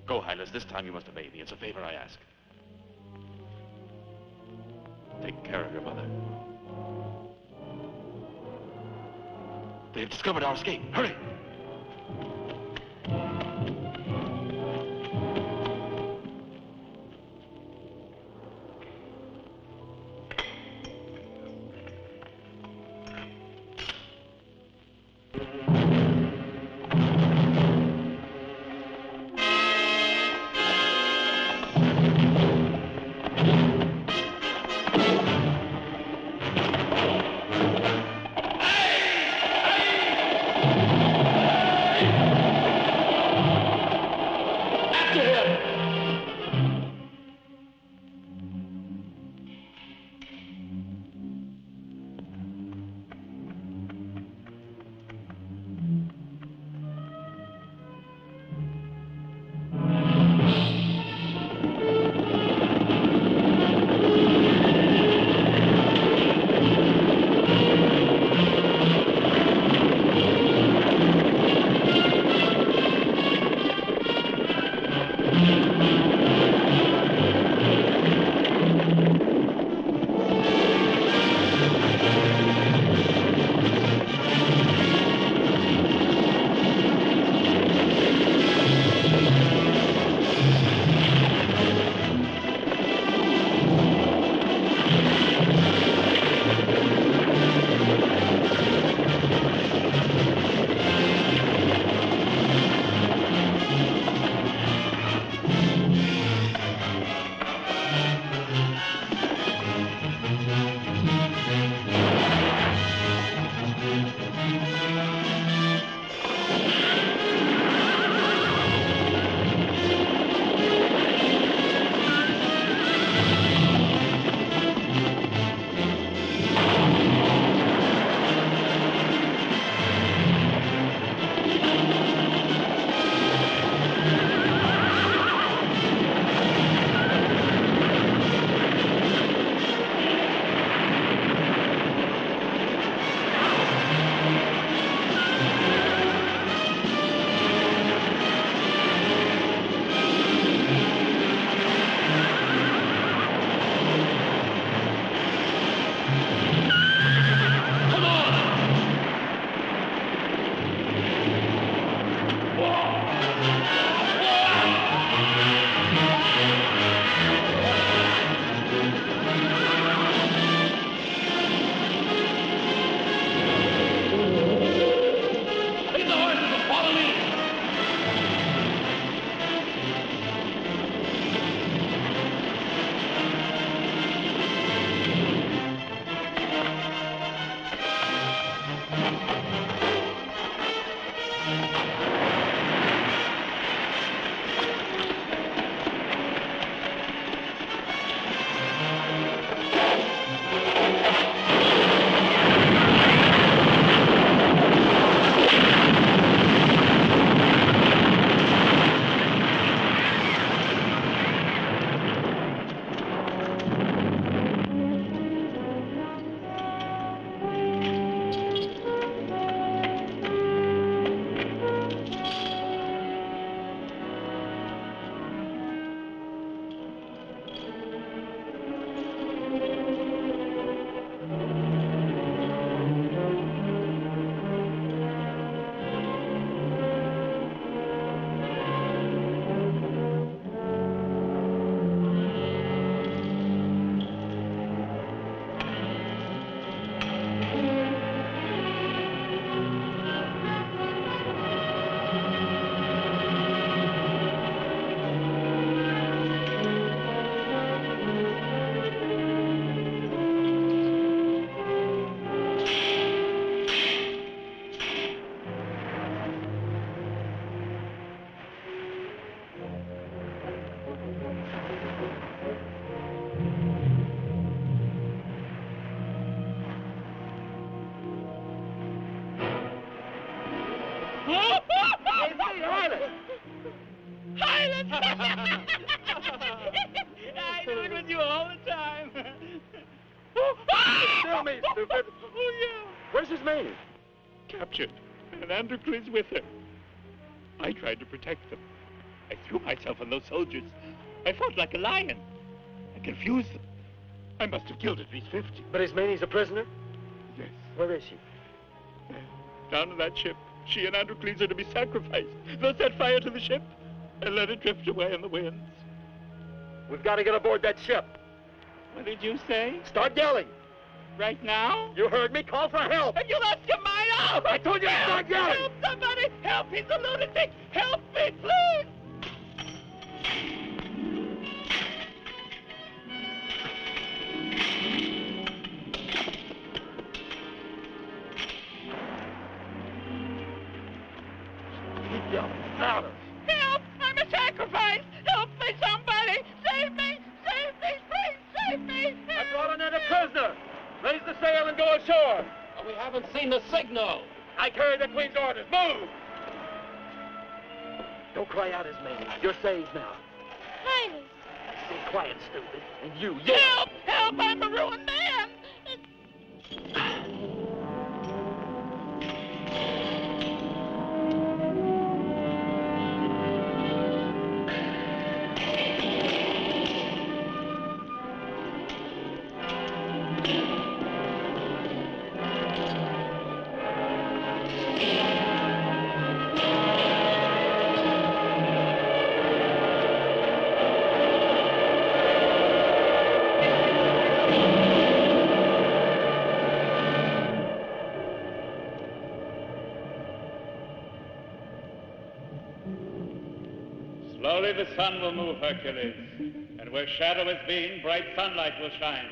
Go, Hylas. This time you must obey me. It's a favor I ask. Take care of your mother. They have discovered our escape. Hurry! I knew it was you all the time. Tell me, stupid. Oh, yeah. Where's Ismene? Captured, and Androcles with her. I tried to protect them. I threw myself on those soldiers. I fought like a lion. I confused them. I must have killed at least 50. But Ismene's a prisoner? Yes. Where is she? Down on that ship. She and Androcles are to be sacrificed. They'll set fire to the ship and let it drift away in the winds. We've got to get aboard that ship. What did you say? Start yelling. Right now? You heard me. Call for help. And you lost your mind out! I told you to start yelling. Help somebody! Help! He's a lunatic! Help me, please! Keep yelling. Louder. Help! I'm a sacrifice! Help me, somebody! Save me! Save me! Please save me! I brought another prisoner. Raise the sail and go ashore. We haven't seen the signal. I carry the Queen's orders. Move! Don't cry out, Ismene. You're saved now. Highness. Stay quiet, stupid. And you, yell. Help! Help! I'm a ruined man! Slowly the sun will move, Hercules, and where shadow has been, bright sunlight will shine.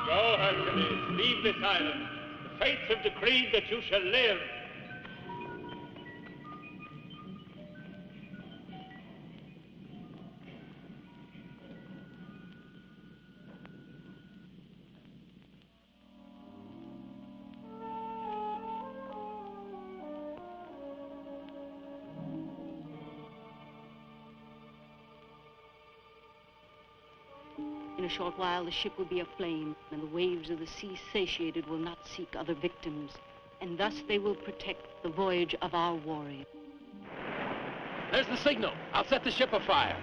Go, Hercules, leave this island. The fates have decreed that you shall live. In a short while, the ship will be aflame, and the waves of the sea satiated will not seek other victims, and thus they will protect the voyage of our warrior. There's the signal. I'll set the ship afire.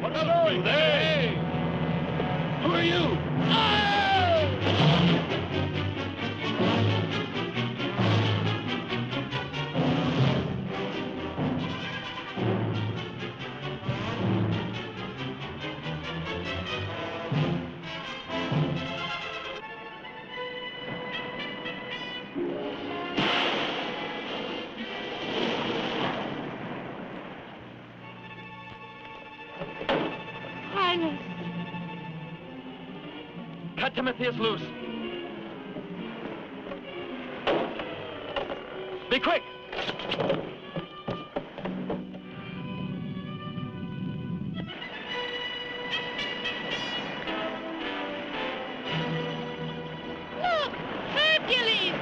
What's going? Hey! Who are you? Highness. Cut Timotheus loose. Be quick. Look! Hercules!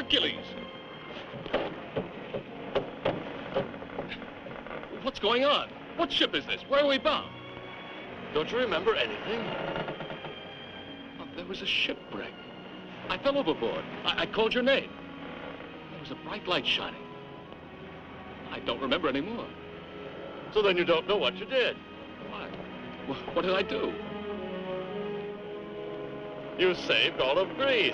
Hercules! What's going on? What ship is this? Where are we bound? Don't you remember anything? Oh, there was a shipwreck. I fell overboard. I called your name. There was a bright light shining. I don't remember anymore. So then you don't know what you did. Why? What did I do? You saved all of Greece.